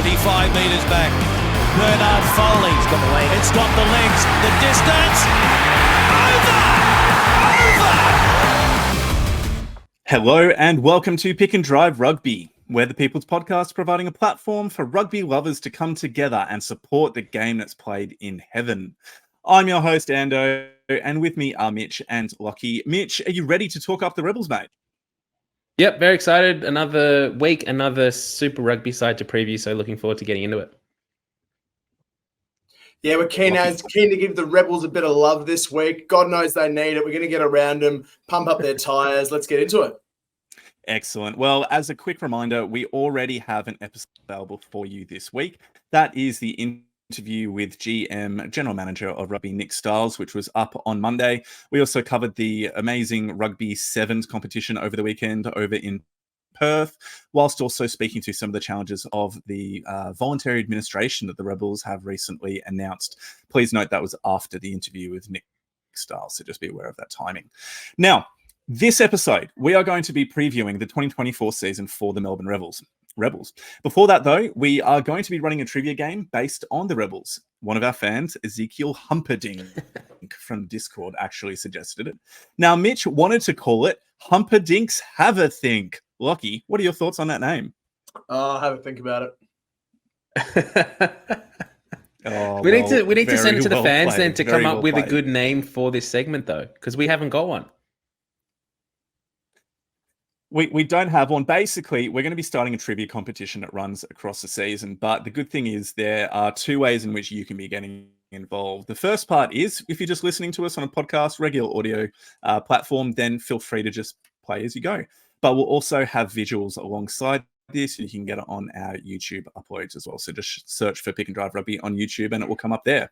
25 metres back. Bernard Foley. It's got the legs. It's got the legs. The distance. Over! Hello and welcome to Pick and Drive Rugby. We're the People's Podcast providing a platform for rugby lovers to come together and support the game that's played in heaven. I'm your host, Ando, and with me are Mitch and Lachie. Mitch, are you ready to talk up the Rebels, mate? Yep, very excited. Another week, another Super Rugby side to preview, so looking forward to getting into it. Yeah, we're keen to give the Rebels a bit of love this week. God knows they need it. We're going to get around them, pump up their tyres. Let's get into it. Excellent. Well, as a quick reminder, we already have an episode available for you this week. That is the interview with GM, General Manager of Rugby, Nick Stiles, which was up on Monday. We also covered the amazing Rugby Sevens competition over the weekend over in Perth, whilst also speaking to some of the challenges of the voluntary administration that the Rebels have recently announced. Please note that was after the interview with Nick Stiles, so just be aware of that timing. Now, this episode, we are going to be previewing the 2024 season for the Melbourne Rebels. Before that, though, we are going to be running a trivia game based on the Rebels. One of our fans, Ezekiel Humperdinck from Discord, actually suggested it. Now, Mitch wanted to call it Humperdinck's Have a Think. Lachie, what are your thoughts on that name? I'll have a think about it. We need to send it to the fans then to come up with a a good name for this segment, though, because we haven't got one. We don't have one. Basically, we're going to be starting a trivia competition that runs across the season. But the good thing is there are two ways in which you can be getting involved. The first part is if you're just listening to us on a podcast, regular audio platform, then feel free to just play as you go. But we'll also have visuals alongside this. You can get it on our YouTube uploads as well. So just search for Pick and Drive Rugby on YouTube and it will come up there.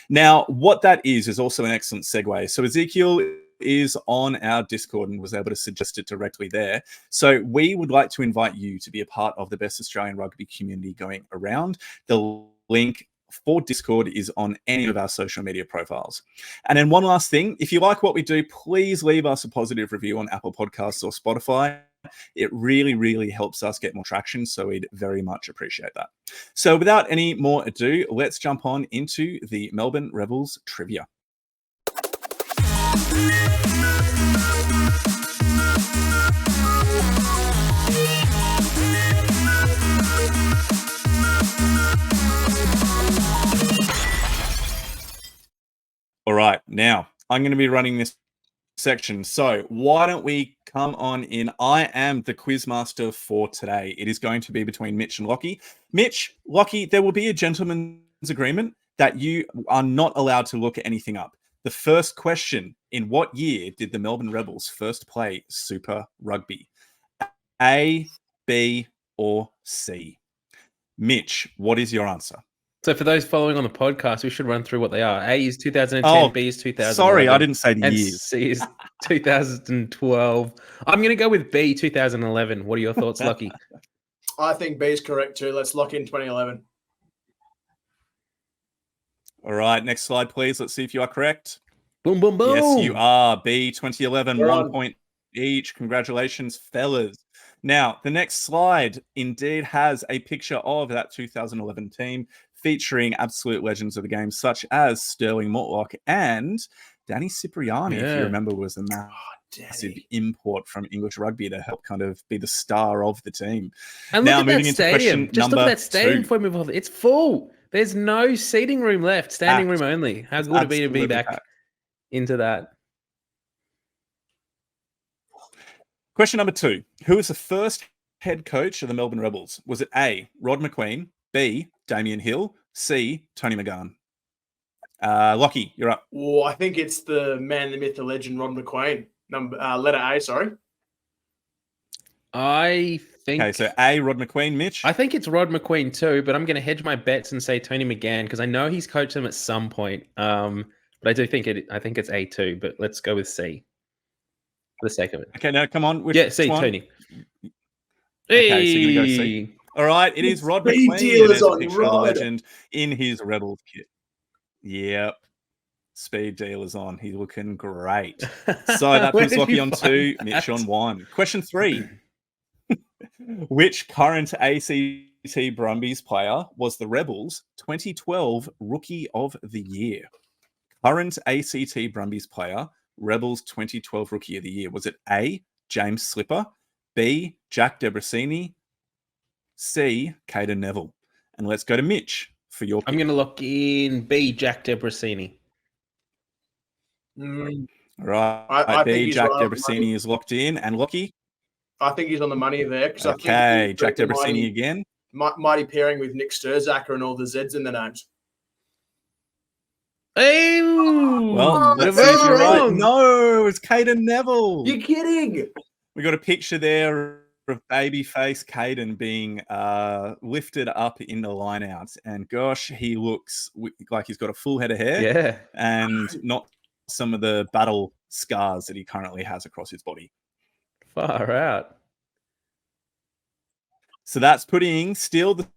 Now, what that is also an excellent segue. So Ezekiel is on our Discord and was able to suggest it directly there. So we would like to invite you to be a part of the best Australian rugby community going around. The link for Discord is on any of our social media profiles. And then one last thing, if you like what we do, please leave us a positive review on Apple Podcasts or Spotify. It really, really helps us get more traction, so we'd very much appreciate that. So without any more ado, let's jump on into the Melbourne Rebels trivia. All right, now I'm going to be running this section. So why don't we come on in? I am the quizmaster for today. It is going to be between Mitch and Lachie. Mitch, Lachie, there will be a gentleman's agreement that you are not allowed to look anything up. The first question, in what year did the Melbourne Rebels first play Super Rugby? A, B, or C? Mitch, what is your answer? So for those following on the podcast, we should run through what they are. A is 2010, B is 2011. Sorry, I didn't say the and years. C is 2012. I'm going to go with B, 2011. What are your thoughts, Lachie? I think B is correct too. Let's lock in 2011. All right, next slide, please. Let's see if you are correct. Boom, boom, boom. Yes, you are. B, 2011, We're 1 on. point each. Congratulations, fellas. Now, the next slide indeed has a picture of that 2011 team featuring absolute legends of the game, such as Sterling Mortlock and Danny Cipriani, if you remember, was a massive import from English rugby to help kind of be the star of the team. And now, look at moving that into stadium. question Just look at number that stadium 2. before we move on. It's full. There's no seating room left. Standing room only. How good would it be to be back into that? Question number 2. Who was the first head coach of the Melbourne Rebels? Was it A, Rod McQueen, B, Damien Hill, C, Tony McGann? Lachie, you're up. Oh, I think it's the man, the myth, the legend, Rod McQueen. Letter A, sorry. I think... Okay, so A, Rod McQueen. Mitch? I think it's Rod McQueen too, but I'm going to hedge my bets and say Tony McGann because I know he's coached them at some point. But I do think I think it's A too, but let's go with C for the sake of it. Okay, now come on. C, one? Tony. Okay, so you're going to go C. All right, it is Rod McQueen. Dealers There's a on picture of the Rod. legend in his Rebels kit. Yep. Speed dealers on. He's looking great. So that puts Lachie on 2, Mitch on 1. Question 3. Which current ACT Brumbies player was the Rebels 2012 Rookie of the Year? Current ACT Brumbies player, Rebels 2012 Rookie of the Year. Was it A, James Slipper, B, Jack Debrasini, C, Caden Neville? And let's go to Mitch for your pick. I'm going to lock in B, Jack Debrasini. Right. I B, think he's Jack right on the Debrasini money. is locked in. And Lachie? I think he's on the money there. Okay, Jack Debrasini again. Mighty pairing with Nick Sturzacker and all the Zs in the names. Well, let's see if you're right. No, it's Caden Neville. You're kidding. We got a picture there of babyface Caden being lifted up in the lineouts. And gosh, he looks like he's got a full head of hair. Yeah. And not some of the battle scars that he currently has across his body. Far out. So that's putting still the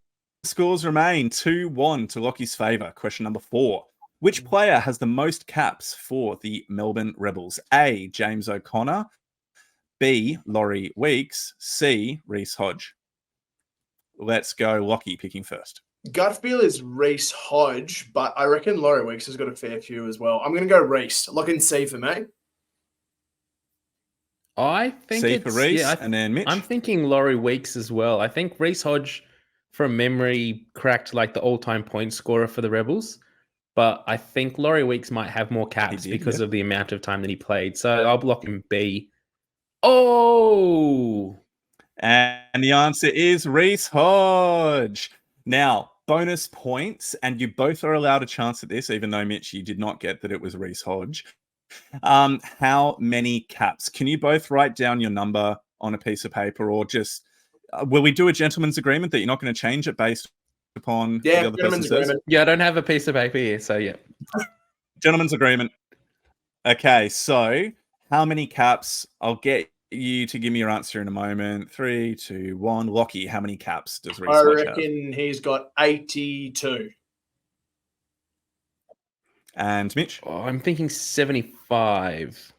scores remain 2-1 to Lockie's favour. Question number 4. Which player has the most caps for the Melbourne Rebels? A, James O'Connor. B, Laurie Weeks. C, Reece Hodge. Let's go Lachie picking first. Gut feel is Reece Hodge, but I reckon Laurie Weeks has got a fair few as well. I'm going to go Reece. Lock in C for me. I think C for Reece, and then Mitch. I'm thinking Laurie Weeks as well. I think Reece Hodge, from memory, cracked like the all-time point scorer for the Rebels. But I think Laurie Weeks might have more caps because of the amount of time that he played. So I'll block him B. Oh! And the answer is Reece Hodge. Now, bonus points, and you both are allowed a chance at this, even though, Mitch, you did not get that it was Reece Hodge. How many caps? Can you both write down your number on a piece of paper, or just will we do a gentleman's agreement that you're not going to change it based upon what the other person says? Yeah, I don't have a piece of paper here, so yeah. Gentleman's agreement. Okay, so how many caps? I'll get you to give me your answer in a moment. 3, 2, 1. Lachie, how many caps does Reece Hodge have? I reckon he's got 82. And Mitch? Oh, I'm thinking 75.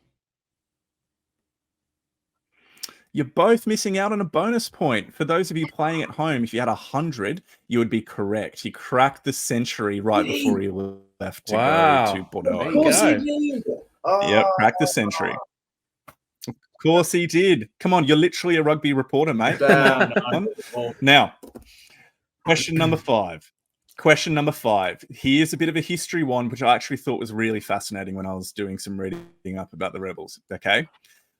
You're both missing out on a bonus point. For those of you playing at home, if you had 100, you would be correct. He cracked the century right before he left to go to Bordeaux. There you go. Yep, cracked the century. Of course he did. Come on, you're literally a rugby reporter, mate. Now, question number 5. Question number 5. Here's a bit of a history one, which I actually thought was really fascinating when I was doing some reading up about the Rebels. Okay.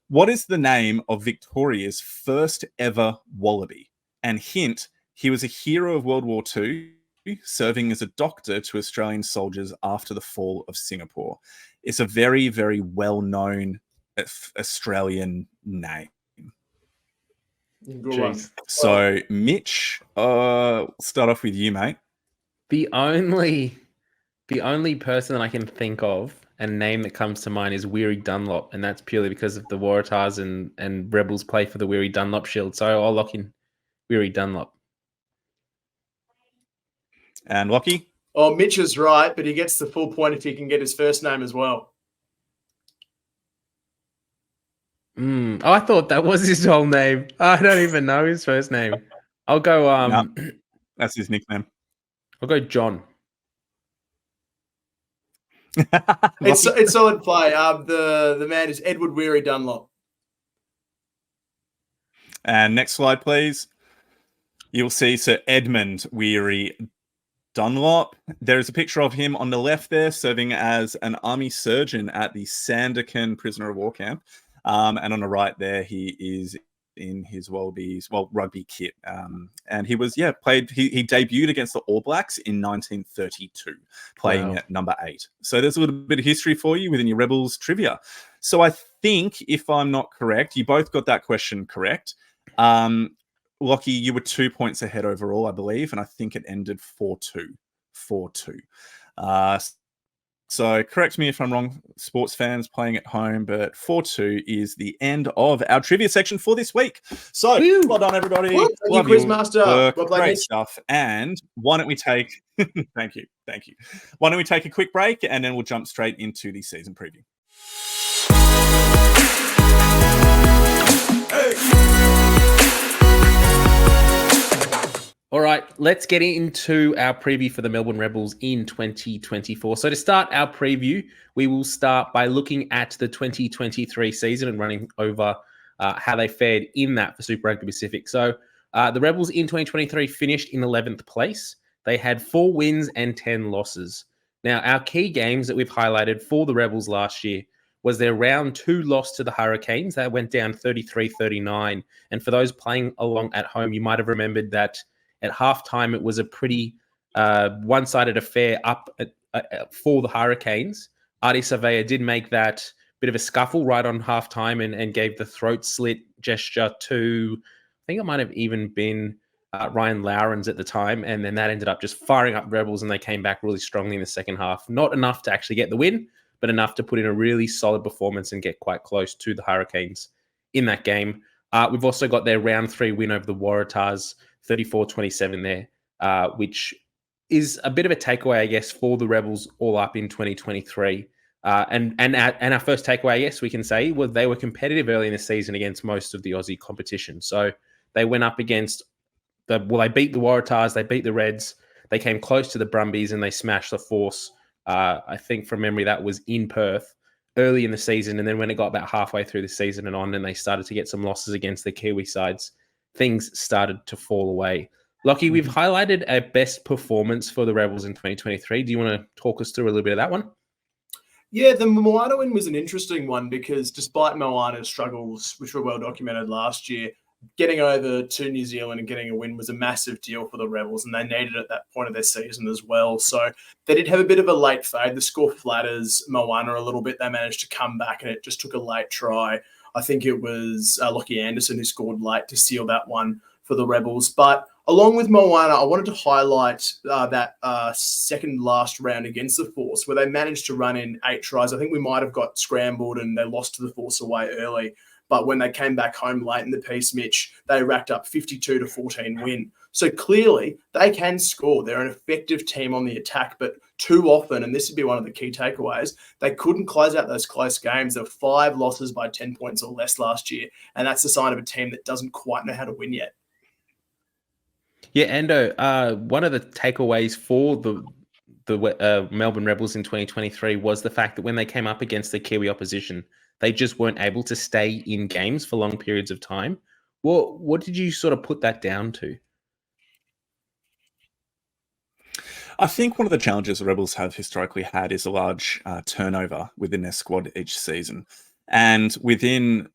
What is the name of Victoria's first ever Wallaby? And hint, he was a hero of World War II, serving as a doctor to Australian soldiers after the fall of Singapore. It's a very, very well-known Australian name. So, Mitch, start off with you, mate. The only person that I can think of and name that comes to mind is Weary Dunlop, and that's purely because of the Waratahs and Rebels play for the Weary Dunlop Shield. So I'll lock in Weary Dunlop. And Lachie? Oh, Mitch is right, but he gets the full point if he can get his first name as well. Oh, I thought that was his whole name. I don't even know his first name. I'll go. No, that's his nickname. I'll go John. It's solid play. The man is Edward Weary Dunlop. And next slide, please. You'll see Sir Edmund Weary Dunlop. There's a picture of him on the left there, serving as an army surgeon at the Sandakan prisoner of war camp. And on the right there, he is in his Wallabies, rugby kit. And he was, played, he debuted against the All Blacks in 1932, playing at number 8. So there's a little bit of history for you within your Rebels trivia. So I think, if I'm not correct, you both got that question correct. Lachie, you were 2 points ahead overall, I believe, and I think it ended 4-2. 4-2. So correct me if I'm wrong, sports fans playing at home, but 4-2 is the end of our trivia section for this week. So well done, everybody. Thank you, Quizmaster. Great stuff. And why don't we take thank you. Why don't we take a quick break and then we'll jump straight into the season preview. All right, let's get into our preview for the Melbourne Rebels in 2024. So to start our preview, we will start by looking at the 2023 season and running over how they fared in that for Super Rugby Pacific. So the Rebels in 2023 finished in 11th place. They had 4 wins and 10 losses. Now, our key games that we've highlighted for the Rebels last year was their round 2 loss to the Hurricanes. That went down 33-39. And for those playing along at home, you might have remembered that at halftime, it was a pretty one-sided affair up for the Hurricanes. Artie Surveyor did make that bit of a scuffle right on halftime and gave the throat slit gesture to, I think it might have even been Ryan Lowrens at the time. And then that ended up just firing up Rebels, and they came back really strongly in the second half. Not enough to actually get the win, but enough to put in a really solid performance and get quite close to the Hurricanes in that game. We've also got their round 3 win over the Waratahs, 34-27 there, which is a bit of a takeaway, I guess, for the Rebels all up in 2023. And our first takeaway, I guess we can say, was they were competitive early in the season against most of the Aussie competition. So they went up against they beat the Waratahs, they beat the Reds, they came close to the Brumbies, and they smashed the Force. I think from memory that was in Perth early in the season. And then when it got about halfway through the season and on, and they started to get some losses against the Kiwi sides, things started to fall away. Lachie, we've highlighted a best performance for the Rebels in 2023. Do you want to talk us through a little bit of that one? Yeah, the Moana win was an interesting one because despite Moana's struggles, which were well documented last year, getting over to New Zealand and getting a win was a massive deal for the Rebels, and they needed it at that point of their season as well. So they did have a bit of a late fade. The score flatters Moana a little bit. They managed to come back, and it just took a late try. I think it was Lachie Anderson who scored late to seal that one for the Rebels. But along with Moana, I wanted to highlight that second last round against the Force, where they managed to run in 8 tries. I think we might have got scrambled and they lost to the Force away early. But when they came back home late in the piece, Mitch, they racked up 52-14 win. So clearly they can score. They're an effective team on the attack, but too often, and this would be one of the key takeaways, they couldn't close out those close games. There were 5 losses by 10 points or less last year, and that's a sign of a team that doesn't quite know how to win yet. Yeah, Ando, one of the takeaways for the Melbourne Rebels in 2023 was the fact that when they came up against the Kiwi opposition, they just weren't able to stay in games for long periods of time. What did you sort of put that down to? I think one of the challenges the Rebels have historically had is a large turnover within their squad each season. And within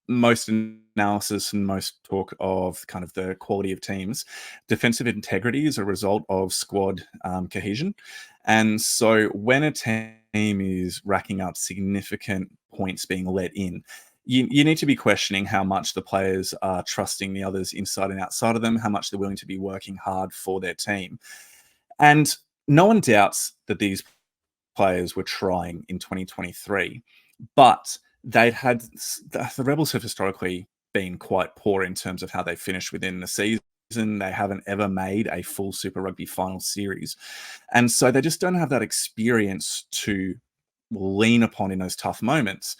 most analysis and most talk of kind of the quality of teams, defensive integrity is a result of squad cohesion. And so when a team is racking up significant points being let in, you need to be questioning how much the players are trusting the others inside and outside of them, how much they're willing to be working hard for their team. And no one doubts that these players were trying in 2023, but the Rebels have historically been quite poor in terms of how they finish within the season. They haven't ever made a full Super Rugby final series. And so they just don't have that experience to lean upon in those tough moments.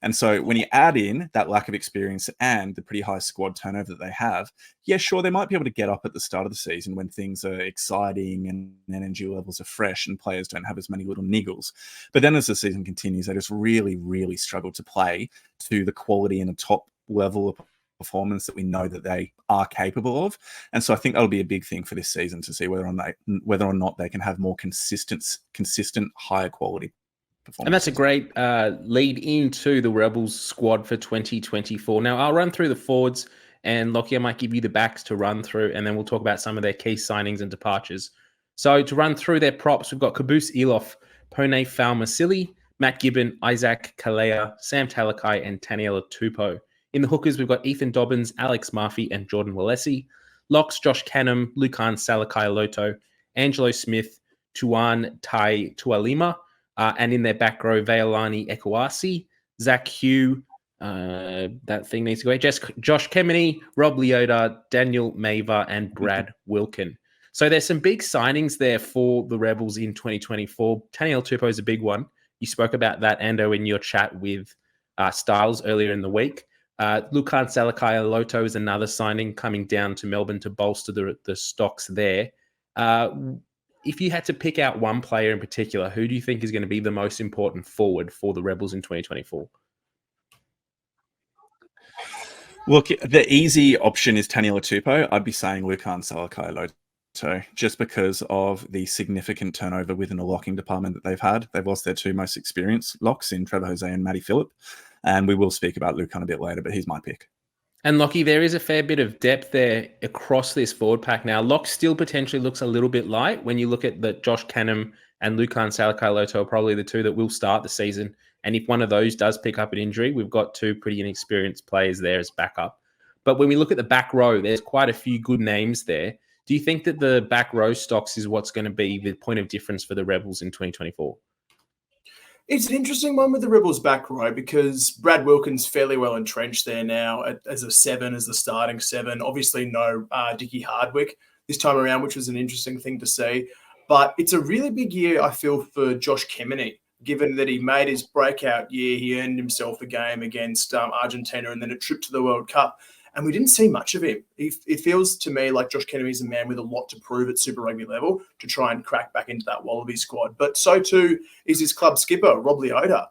And so when you add in that lack of experience and the pretty high squad turnover that they have, yeah, sure, they might be able to get up at the start of the season when things are exciting and energy levels are fresh and players don't have as many little niggles. But then as the season continues, they just really, really struggle to play to the quality and the top level of performance that we know that they are capable of. And so I think that'll be a big thing for this season to see whether or not they can have more consistent, higher quality. And that's a great lead into the Rebels squad for 2024. Now, I'll run through the forwards, and Lachie, I might give you the backs to run through, and then we'll talk about some of their key signings and departures. So to run through their props, we've got Caboose Eloff, Pone Falmasili, Matt Gibbon, Isaac Kalea, Sam Talakai, and Taniela Tupou. In the hookers, we've got Ethan Dobbins, Alex Murphy, and Jordan Walesi. Locks, Josh Canham, Lucan Salakai Loto, Angelo Smith, Tuan Tai Tualima, and in their back row, Veolani Ekwasi, Zach Hugh, that thing needs to go away, Josh Kemeny, Rob Leota, Daniel Maver, and Brad Wilkin. So there's some big signings there for the Rebels in 2024. Taniela Tupou is a big one. You spoke about that, Ando, in your chat with Styles earlier in the week. Lukan Salakaia-Loto is another signing coming down to Melbourne to bolster the stocks there. If you had to pick out one player in particular, who do you think is going to be the most important forward for the Rebels in 2024? Look, the easy option is Taniela Tupou. I'd be saying Lukan Salakaia-Loto, just because of the significant turnover within the locking department that they've had. They've lost their two most experienced locks in Trevor Jose and Matty Phillip. And we will speak about Lukan a bit later, but he's my pick. And Lachie, there is a fair bit of depth there across this forward pack now. Lock still potentially looks a little bit light when you look at the Josh Canham and Lukan Salakaia-Loto are probably the two that will start the season. And if one of those does pick up an injury, we've got two pretty inexperienced players there as backup. But when we look at the back row, there's quite a few good names there. Do you think that the back row stocks is what's going to be the point of difference for the Rebels in 2024? It's an interesting one with the Rebels back row because Brad Wilkins fairly well entrenched there now as a 7, as the starting 7. Obviously, no Dickie Hardwick this time around, which was an interesting thing to see. But it's a really big year, I feel, for Josh Kemeny, given that he made his breakout year. He earned himself a game against Argentina and then a trip to the World Cup. And we didn't see much of him. It feels to me like Josh Kennedy is a man with a lot to prove at Super Rugby level to try and crack back into that Wallabies squad. But so too is his club skipper, Rob Leota,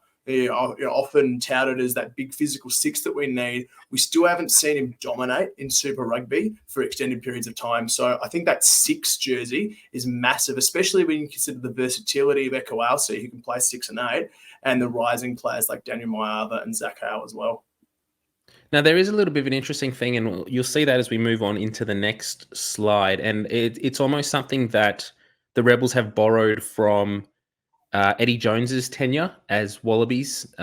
often touted as that big physical 6 that we need. We still haven't seen him dominate in Super Rugby for extended periods of time. So I think that 6 jersey is massive, especially when you consider the versatility of Eko Alsi, who can play 6 and 8, and the rising players like Daniel Maiava and Zach Howe as well. Now, there is a little bit of an interesting thing, and you'll see that as we move on into the next slide. And it's almost something that the Rebels have borrowed from Eddie Jones's tenure as Wallabies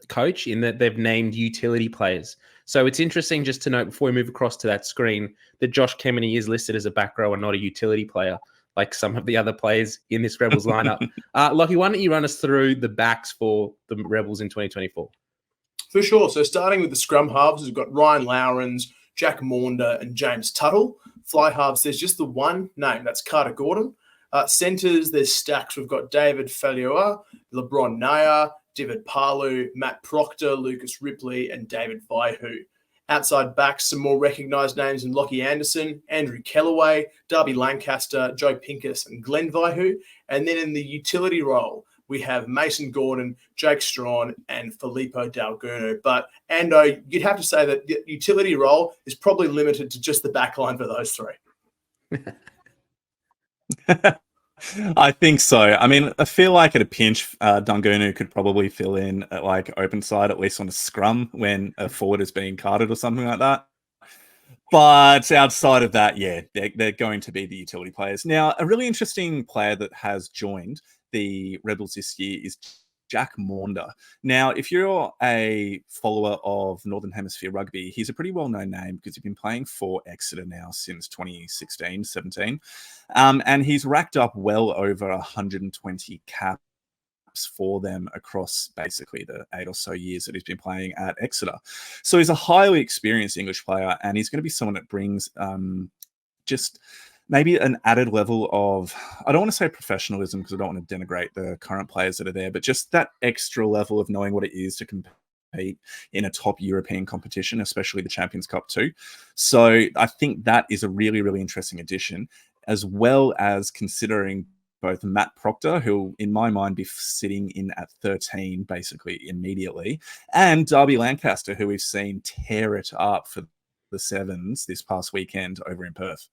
coach, in that they've named utility players. So it's interesting just to note before we move across to that screen that Josh Kemeny is listed as a back row and not a utility player like some of the other players in this Rebels lineup. Lachie, why don't you run us through the backs for the Rebels in 2024? For sure. So starting with the scrum halves, we've got Ryan Lowrens, Jack Maunder, and James Tuttle. Fly halves, there's just the one name. That's Carter Gordon. Centres, there's stacks. We've got David Faliua, LeBron Naya, David Palu, Matt Proctor, Lucas Ripley, and David Vaihu. Outside backs, some more recognised names in Lockie Anderson, Andrew Kellaway, Darby Lancaster, Joe Pincus, and Glenn Vaihu. And then in the utility role, we have Mason Gordon, Jake Strawn, and Filippo Dalgurno. But, Ando, you'd have to say that the utility role is probably limited to just the back line for those 3. I think so. I mean, I feel like at a pinch, Dalgurno could probably fill in at like open side, at least on a scrum when a forward is being carded or something like that. But outside of that, yeah, they're going to be the utility players. Now, a really interesting player that has joined the Rebels this year is Jack Maunder. Now, if you're a follower of Northern Hemisphere rugby, he's a pretty well-known name because he's been playing for Exeter now since 2016-17. And he's racked up well over 120 caps for them across basically the 8 or so years that he's been playing at Exeter. So he's a highly experienced English player, and he's going to be someone that brings just maybe an added level of, I don't want to say professionalism because I don't want to denigrate the current players that are there, but just that extra level of knowing what it is to compete in a top European competition, especially the Champions Cup too. So I think that is a really, really interesting addition, as well as considering both Matt Proctor, who in my mind be sitting in at 13 basically immediately, and Darby Lancaster, who we've seen tear it up for the Sevens this past weekend over in Perth.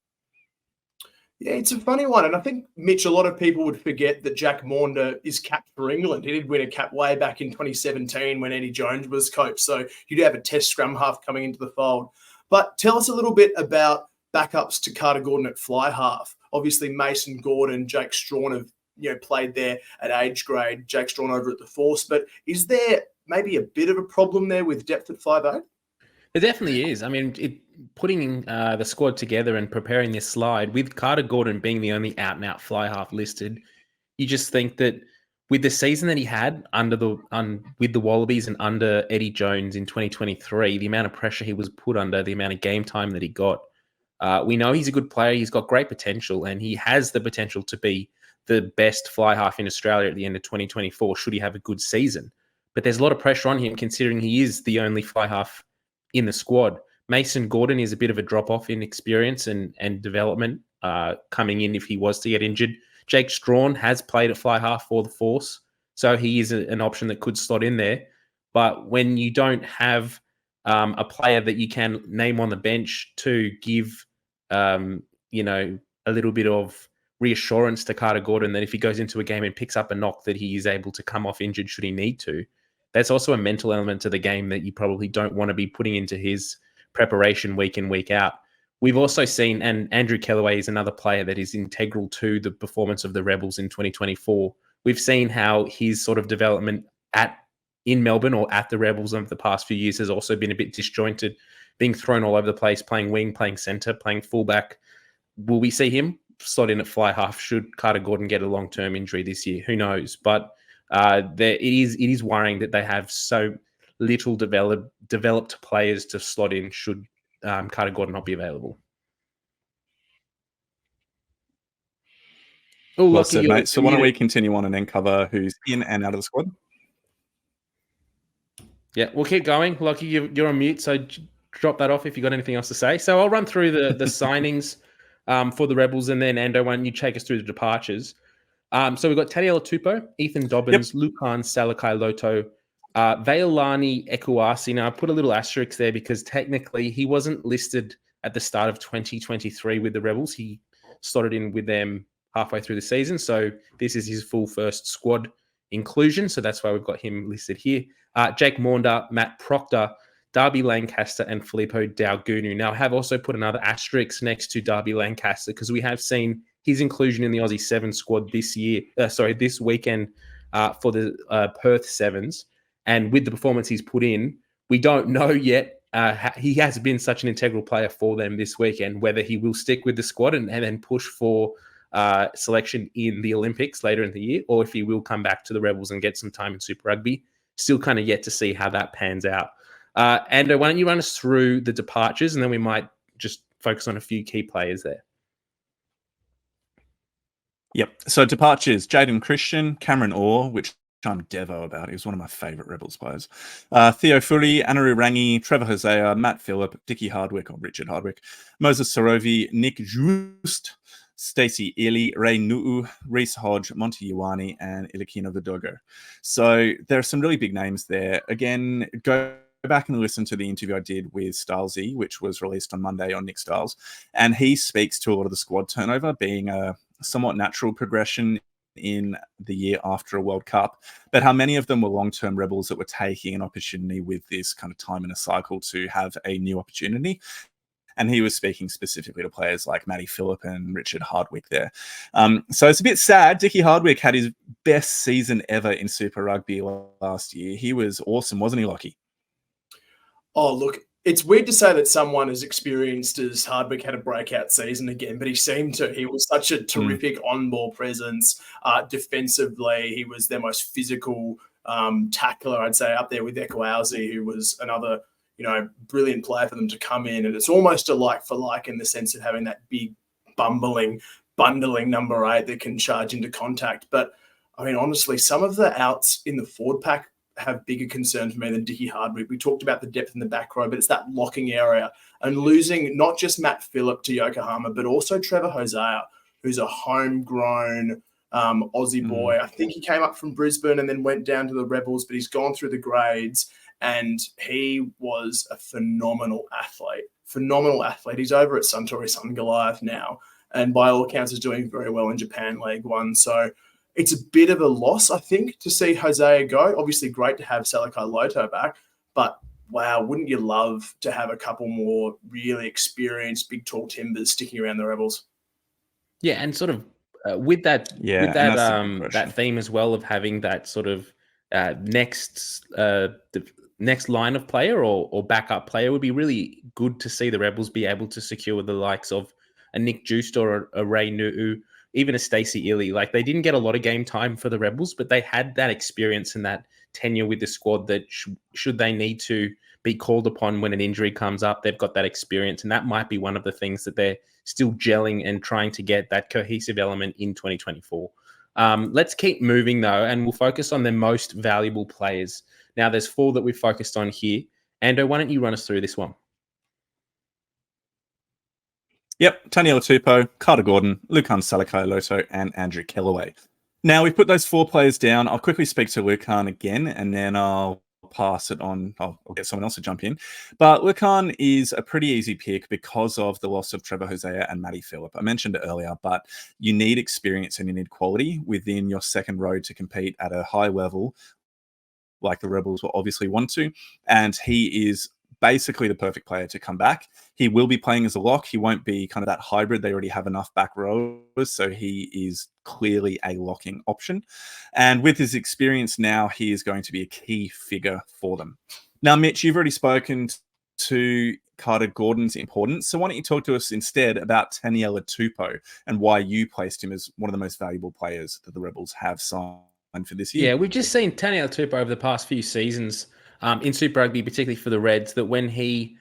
Yeah, it's a funny one. And I think, Mitch, a lot of people would forget that Jack Maunder is capped for England. He did win a cap way back in 2017 when Eddie Jones was coach. So you do have a test scrum half coming into the fold. But tell us a little bit about backups to Carter Gordon at fly half. Obviously, Mason Gordon, Jake Strawn have played there at age grade, Jake Strawn over at the Force. But is there maybe a bit of a problem there with depth at 5'8"? It definitely is. I mean, putting the squad together and preparing this slide, with Carter Gordon being the only out-and-out fly half listed, you just think that with the season that he had with the Wallabies and under Eddie Jones in 2023, the amount of pressure he was put under, the amount of game time that he got, we know he's a good player. He's got great potential, and he has the potential to be the best fly half in Australia at the end of 2024 should he have a good season. But there's a lot of pressure on him considering he is the only fly half in the squad. Mason Gordon is a bit of a drop-off in experience and development coming in if he was to get injured. Jake Strawn has played at fly half for the Force, so he is an option that could slot in there. But when you don't have a player that you can name on the bench to give, a little bit of reassurance to Carter Gordon that if he goes into a game and picks up a knock that he is able to come off injured should he need to, that's also a mental element to the game that you probably don't want to be putting into his preparation week in, week out. We've also seen, and Andrew Kellaway is another player that is integral to the performance of the Rebels in 2024. We've seen how his sort of development in Melbourne or at the Rebels over the past few years has also been a bit disjointed, being thrown all over the place, playing wing, playing centre, playing fullback. Will we see him slot in at fly half should Carter Gordon get a long-term injury this year? Who knows? But it is worrying that they have so little developed players to slot in should Carter Gordon not be available. Oh, well said, mate. So why don't we continue on and then cover who's in and out of the squad? Yeah, we'll keep going. Lachie, you're on mute, so drop that off if you've got anything else to say. So I'll run through the signings for the Rebels, and then Ando, why don't you take us through the departures? So we've got Taniela Tupou, Ethan Dobbins, Lukan Salakai-Loto, Veilani Ekuasi. Now, I put a little asterisk there because technically he wasn't listed at the start of 2023 with the Rebels. He slotted in with them halfway through the season. So this is his full first squad inclusion. So that's why we've got him listed here. Jake Maunder, Matt Proctor, Darby Lancaster, and Filippo Daugunu. Now, I have also put another asterisk next to Darby Lancaster because we have seen his inclusion in the Aussie Sevens squad this weekend for the Perth Sevens. And with the performance he's put in, we don't know yet. He has been such an integral player for them this weekend, whether he will stick with the squad and then push for selection in the Olympics later in the year, or if he will come back to the Rebels and get some time in Super Rugby. Still kind of yet to see how that pans out. Ando, why don't you run us through the departures, and then we might just focus on a few key players there. Yep. So departures, Jaden Christian, Cameron Orr, which I'm devo about. He was one of my favourite Rebels players. Theo Furi, Anaru Rangi, Trevor Hosea, Matt Phillip, Dickie Hardwick, or Richard Hardwick, Moses Sorovi, Nick Just, Stacey Ely, Ray Nu'u, Reese Hodge, Monty Ioane, and Ilakina Vidogo. So there are some really big names there. Again, go back and listen to the interview I did with Stylesy, which was released on Monday on Nick Styles. And he speaks to a lot of the squad turnover being a somewhat natural progression in the year after a World Cup, but how many of them were long-term Rebels that were taking an opportunity with this kind of time in a cycle to have a new opportunity. And he was speaking specifically to players like Matty Phillip and Richard Hardwick there. So it's a bit sad. Dickie Hardwick had his best season ever in Super Rugby last year. He was awesome, wasn't he, Lachie? Oh, look, it's weird to say that someone as experienced as Hardwick had a breakout season again, but he seemed to. He was such a terrific on-ball presence. Defensively, he was their most physical tackler, I'd say, up there with Ekuasi, who was another brilliant player for them to come in. And it's almost a like for like in the sense of having that big, bundling number 8 that can charge into contact. But, I mean, honestly, some of the outs in the forward pack have bigger concern for me than Dickie Hardwick. We talked about the depth in the back row, but it's that locking area. And losing not just Matt Phillip to Yokohama, but also Trevor Hosea, who's a homegrown Aussie boy. I think he came up from Brisbane and then went down to the Rebels, but he's gone through the grades. And he was a phenomenal athlete. He's over at Suntory Sun Goliath now. And by all accounts is doing very well in Japan League One. So it's a bit of a loss, I think, to see Hosea go. Obviously great to have Salakai-Loto back. But, wow, wouldn't you love to have a couple more really experienced big tall timbers sticking around the Rebels? Yeah, and sort of with that theme as well of having that sort of next line of player or backup player would be really good to see the Rebels be able to secure the likes of a Nick Just or a Ray Nu'u, even a Stacey Ely. Like, they didn't get a lot of game time for the Rebels, but they had that experience and that tenure with the squad that should they need to be called upon when an injury comes up, they've got that experience. And that might be one of the things that they're still gelling and trying to get that cohesive element in 2024. Let's keep moving, though, and we'll focus on the most valuable players. Now, there's 4 that we've focused on here, Ando, why don't you run us through this one? Yep, Taniela Tupou, Carter Gordon, Lucan Salakaia-Loto, and Andrew Kellaway. Now, we've put those 4 players down. I'll quickly speak to Lucan again, and then I'll pass it on. I'll get someone else to jump in. But Lucan is a pretty easy pick because of the loss of Trevor Hosea and Matty Phillip. I mentioned it earlier, but you need experience and you need quality within your second row to compete at a high level, like the Rebels will obviously want to. And he is basically the perfect player to come back. He will be playing as a lock. He won't be kind of that hybrid. They already have enough back rowers, so he is clearly a locking option. And with his experience now, he is going to be a key figure for them. Now, Mitch, you've already spoken to Carter Gordon's importance. So why don't you talk to us instead about Taniela Tupou and why you placed him as one of the most valuable players that the Rebels have signed for this year? Yeah, we've just seen Taniela Tupou over the past few seasons in Super Rugby, particularly for the Reds, that when he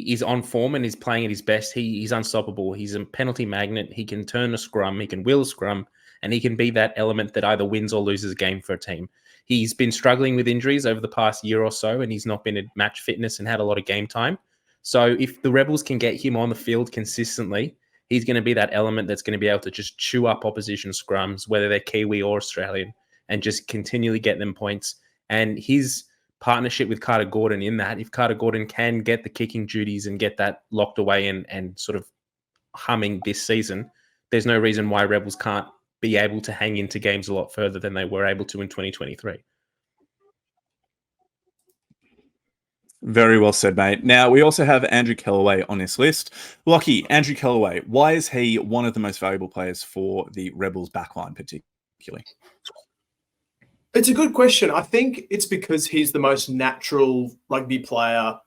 is on form and is playing at his best, he's unstoppable. He's a penalty magnet. He can turn a scrum, he can will a scrum, and he can be that element that either wins or loses a game for a team. He's been struggling with injuries over the past year or so, and he's not been at match fitness and had a lot of game time. So if the Rebels can get him on the field consistently, he's going to be that element that's going to be able to just chew up opposition scrums, whether they're Kiwi or Australian, and just continually get them points. And his partnership with Carter Gordon in that, if Carter Gordon can get the kicking duties and get that locked away and sort of humming this season, there's no reason why Rebels can't be able to hang into games a lot further than they were able to in 2023. Very well said, mate. Now, we also have Andrew Kellaway on this list. Lachie, Andrew Kellaway, why is he one of the most valuable players for the Rebels backline particularly? It's a good question. I think it's because he's the most natural rugby player,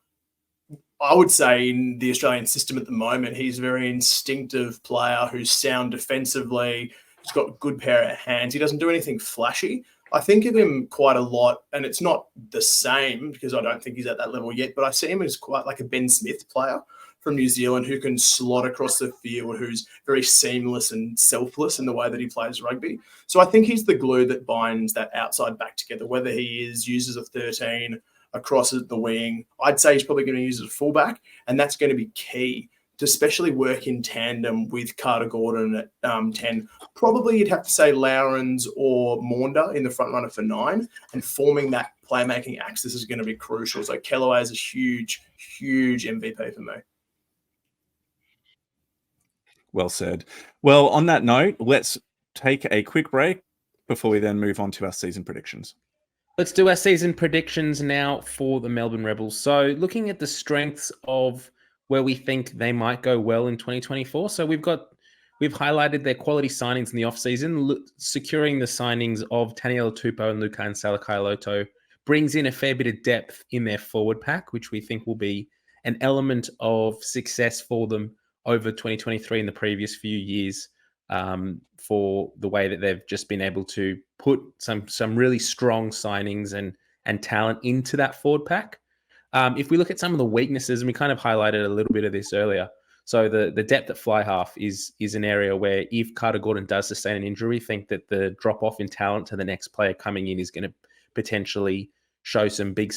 I would say, in the Australian system at the moment. He's a very instinctive player who's sound defensively. He's got a good pair of hands. He doesn't do anything flashy. I think of him quite a lot, and it's not the same because I don't think he's at that level yet, but I see him as quite like a Ben Smith player from New Zealand who can slot across the field, who's very seamless and selfless in the way that he plays rugby. So I think he's the glue that binds that outside back together, whether he uses a 13 across at the wing. I'd say he's probably going to use it as a fullback, and that's going to be key to especially work in tandem with Carter Gordon at 10. Probably you'd have to say Lowrens or Maunder in the front runner for 9, and forming that playmaking axis is going to be crucial. So Kellaway is a huge, huge MVP for me. Well said. Well, on that note, let's take a quick break before we then move on to our season predictions. Let's do our season predictions now for the Melbourne Rebels. So looking at the strengths of where we think they might go well in 2024. So we've highlighted their quality signings in the offseason. Securing the signings of Taniela Tupou and Lucan Salakaia-Loto brings in a fair bit of depth in their forward pack, which we think will be an element of success for them over 2023 and the previous few years, for the way that they've just been able to put some really strong signings and talent into that forward pack. If we look at some of the weaknesses, and we kind of highlighted a little bit of this earlier, so the depth at fly half is an area where if Carter Gordon does sustain an injury, think that the drop off in talent to the next player coming in is going to potentially show some big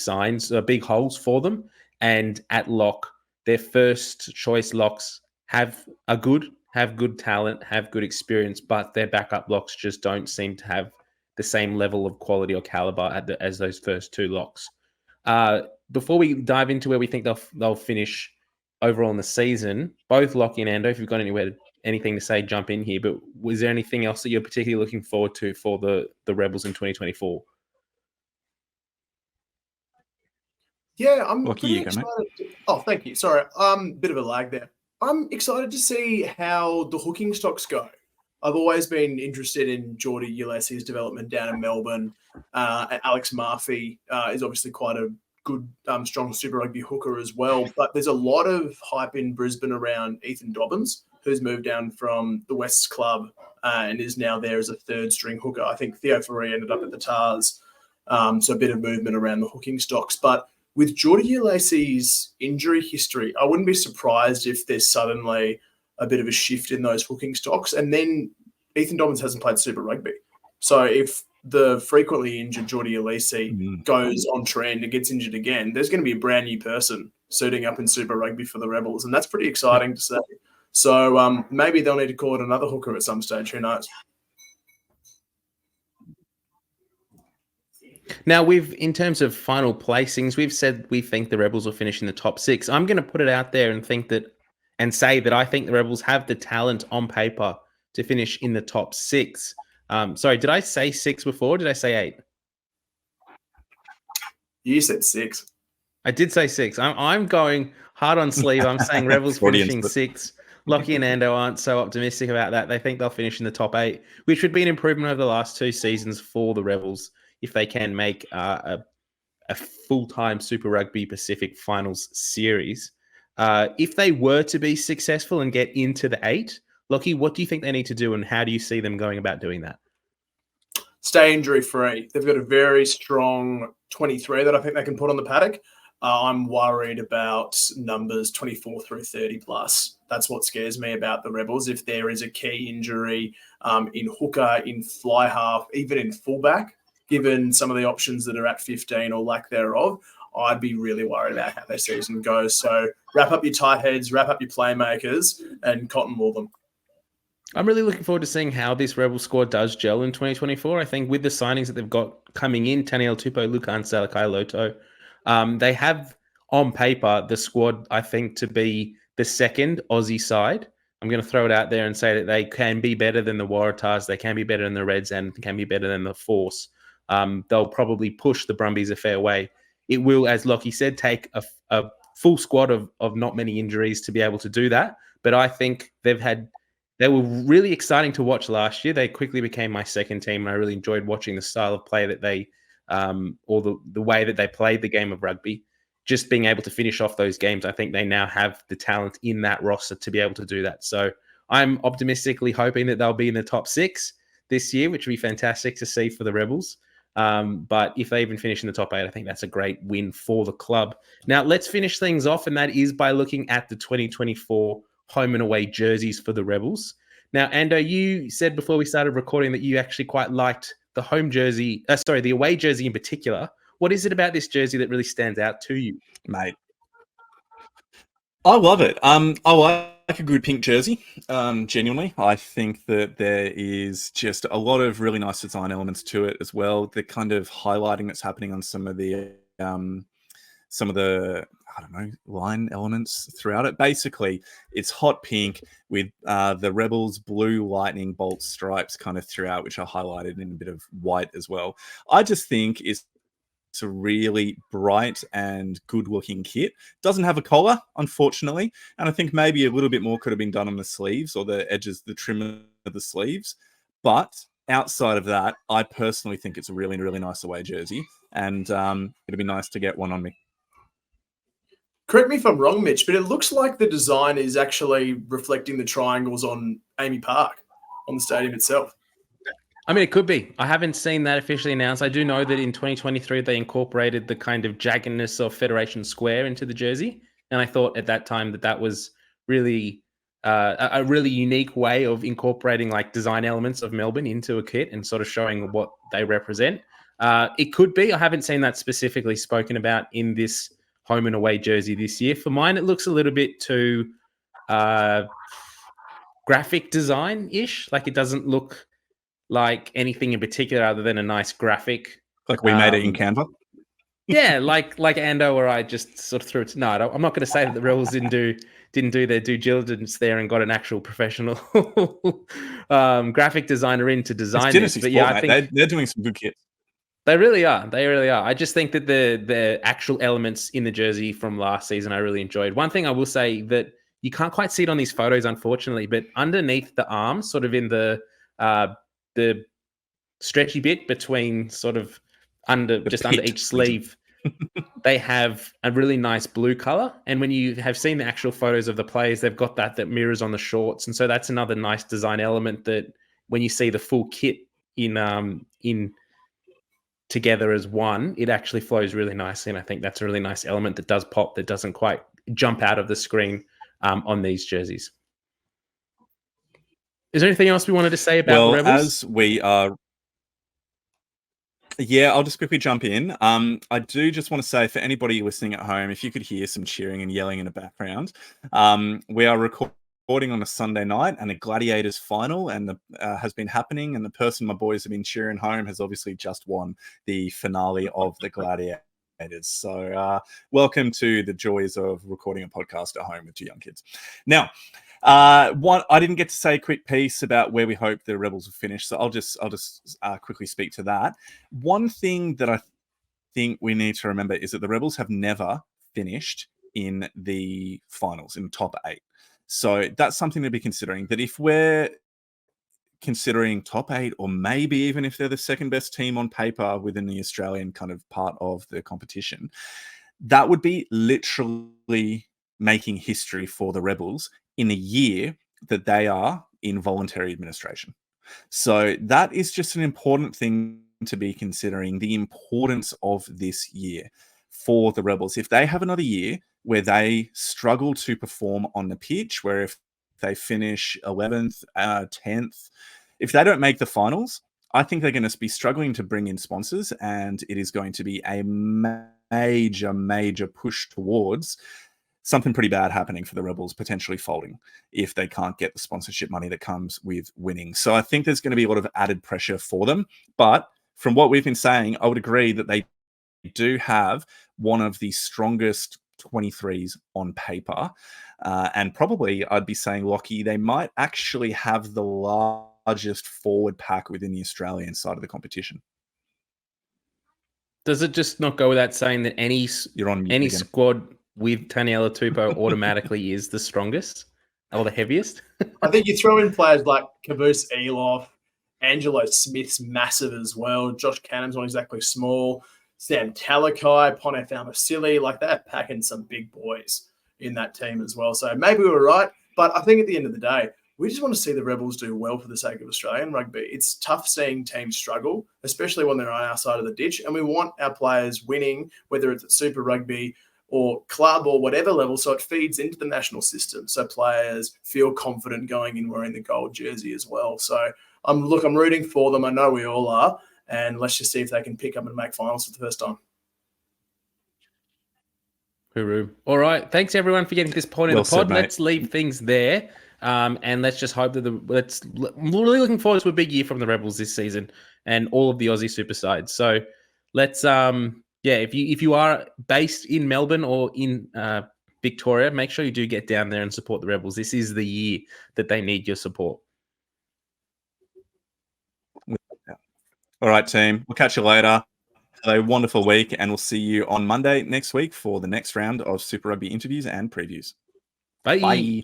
big holes for them. And at lock, their first choice locks have good talent, have good experience, but their backup locks just don't seem to have the same level of quality or caliber as those first 2 locks. Before we dive into where we think they'll finish overall in the season, both Lachie and Ando, if you've got anything to say, jump in here. But was there anything else that you're particularly looking forward to for the Rebels in 2024? Yeah, I'm Lachie, pretty you go, excited. Oh, thank you. Sorry, bit of a lag there. I'm excited to see how the hooking stocks go. I've always been interested in Geordie Ulysses' development down in Melbourne. Alex Murphy is obviously quite a good, strong Super Rugby hooker as well. But there's a lot of hype in Brisbane around Ethan Dobbins, who's moved down from the Wests club and is now there as a 3rd string hooker. I think Theo Faree ended up at the Tars. So a bit of movement around the hooking stocks. But with Geordie Ulysses' injury history, I wouldn't be surprised if there's suddenly a bit of a shift in those hooking stocks. And then Ethan Dobbins hasn't played Super Rugby. So if the frequently injured Jordi Alisi goes on trend and gets injured again, there's going to be a brand new person suiting up in Super Rugby for the Rebels, and that's pretty exciting to see. So maybe they'll need to call it another hooker at some stage. Who knows? Now, in terms of final placings, we've said we think the Rebels will finish in the top 6. I'm going to put it out there and say that I think the Rebels have the talent on paper to finish in the top 6. Sorry, did I say 6 before? Or did I say 8? You said 6. I did say 6. I'm going hard on sleeve. I'm saying Rebels finishing 6. Lachie and Ando aren't so optimistic about that. They think they'll finish in the top 8, which would be an improvement over the last 2 seasons for the Rebels if they can make a full-time Super Rugby Pacific Finals series. If they were to be successful and get into the 8, Lachie, what do you think they need to do, and how do you see them going about doing that? Stay injury-free. They've got a very strong 23 that I think they can put on the paddock. I'm worried about numbers 24 through 30 plus. That's what scares me about the Rebels. If there is a key injury in hooker, in fly half, even in fullback, given some of the options that are at 15 or lack thereof, I'd be really worried about how their season goes. So wrap up your tight heads, wrap up your playmakers, and cotton wool them. I'm really looking forward to seeing how this Rebel squad does gel in 2024. I think with the signings that they've got coming in, Taniela Tupou, Lukan Salakai Loto, they have on paper the squad, I think, to be the second Aussie side. I'm going to throw it out there and say that they can be better than the Waratahs, they can be better than the Reds, and can be better than the Force. They'll probably push the Brumbies a fair way. It will, as Lachie said, take a full squad of not many injuries to be able to do that. But I think they were really exciting to watch last year. They quickly became my second team, and I really enjoyed watching the style of play that they, or the way that they played the game of rugby. Just being able to finish off those games, I think they now have the talent in that roster to be able to do that. So I'm optimistically hoping that they'll be in the top 6 this year, which would be fantastic to see for the Rebels. But if they even finish in the top 8, I think that's a great win for the club. Now, let's finish things off, and that is by looking at the 2024 home and away jerseys for the Rebels. Now, Ando, you said before we started recording that you actually quite liked the home jersey, the away jersey in particular. What is it about this jersey that really stands out to you? Mate, I love it. I like a good pink jersey. Genuinely, I think that there is just a lot of really nice design elements to it as well. The kind of highlighting that's happening on some of the I don't know, line elements throughout it. Basically, it's hot pink with the Rebels blue lightning bolt stripes kind of throughout, which are highlighted in a bit of white as well. I just think it's a really bright and good-looking kit. Doesn't have a collar, unfortunately, and I think maybe a little bit more could have been done on the sleeves or the edges, the trim of the sleeves. But outside of that, I personally think it's a really, really nice away jersey, and it'd be nice to get one on me. Correct me if I'm wrong, Mitch, but it looks like the design is actually reflecting the triangles on Amy Park, on the stadium itself. I mean, it could be. I haven't seen that officially announced. I do know that in 2023, they incorporated the kind of jaggedness of Federation Square into the jersey. And I thought at that time that was really a really unique way of incorporating like design elements of Melbourne into a kit and sort of showing what they represent. It could be. I haven't seen that specifically spoken about in this home and away jersey this year. For mine, it looks a little bit too graphic design-ish. Like it doesn't look like anything in particular other than a nice graphic. Like we made it in Canva? Yeah, like Ando, or I just sort of threw it. No, I'm not going to say that the Rebels didn't do their due diligence there and got an actual professional graphic designer in to design this. But yeah, I think they're doing some good kits. They really are. They really are. I just think that the actual elements in the jersey from last season I really enjoyed. One thing I will say that you can't quite see it on these photos, unfortunately, but underneath the arms, sort of in the stretchy bit between sort of under each sleeve, they have a really nice blue color. And when you have seen the actual photos of the players, they've got that mirrors on the shorts. And so that's another nice design element that when you see the full kit in together as one, it actually flows really nicely. And I think that's a really nice element that does pop, that doesn't quite jump out of the screen on these jerseys. Is there anything else we wanted to say about the Rebels? As we are Yeah, I'll just quickly jump in. I do just want to say for anybody listening at home, if you could hear some cheering and yelling in the background, we are recording on a Sunday night, and a Gladiators final has been happening, and the person my boys have been cheering home has obviously just won the finale of the Gladiators. So welcome to the joys of recording a podcast at home with two young kids. Now, I didn't get to say a quick piece about where we hope the Rebels will finish, so I'll just quickly speak to that. One thing that I think we need to remember is that the Rebels have never finished in the finals, in top 8. So that's something to be considering, that if we're considering top 8, or maybe even if they're the second best team on paper within the Australian kind of part of the competition, that would be literally making history for the Rebels in a year that they are in voluntary administration. So that is just an important thing to be considering, the importance of this year for the Rebels. If they have another year where they struggle to perform on the pitch, where if they finish 11th, 10th, if they don't make the finals, I think they're going to be struggling to bring in sponsors, and it is going to be a major push towards something pretty bad happening for the Rebels, potentially folding if they can't get the sponsorship money that comes with winning. So I think there's going to be a lot of added pressure for them. But from what we've been saying, I would agree that they do have one of the strongest 23s on paper. And probably I'd be saying, Lachie, they might actually have the largest forward pack within the Australian side of the competition. Does it just not go without saying that any squad with Taniela Tupou automatically is the strongest or the heaviest? I think you throw in players like Caboose Eloff, Angelo Smith's massive as well. Josh Cannon's not exactly small. Sam Talakai, Pone Famasili, like they're packing some big boys in that team as well. So maybe we were right, but I think at the end of the day, we just want to see the Rebels do well for the sake of Australian rugby. It's tough seeing teams struggle, especially when they're on our side of the ditch, and we want our players winning, whether it's at Super Rugby or club or whatever level, so it feeds into the national system. So players feel confident going in wearing the gold jersey as well. So I'm rooting for them. I know we all are. And let's just see if they can pick up and make finals for the first time. Hooroo. All right. Thanks, everyone, for getting to this point in the pod. Let's leave things there. And let's just hope that I'm really looking forward to a big year from the Rebels this season and all of the Aussie super sides. So let's, if you are based in Melbourne or in Victoria, make sure you do get down there and support the Rebels. This is the year that they need your support. All right, team. We'll catch you later. Have a wonderful week, and we'll see you on Monday next week for the next round of Super Rugby interviews and previews. Bye.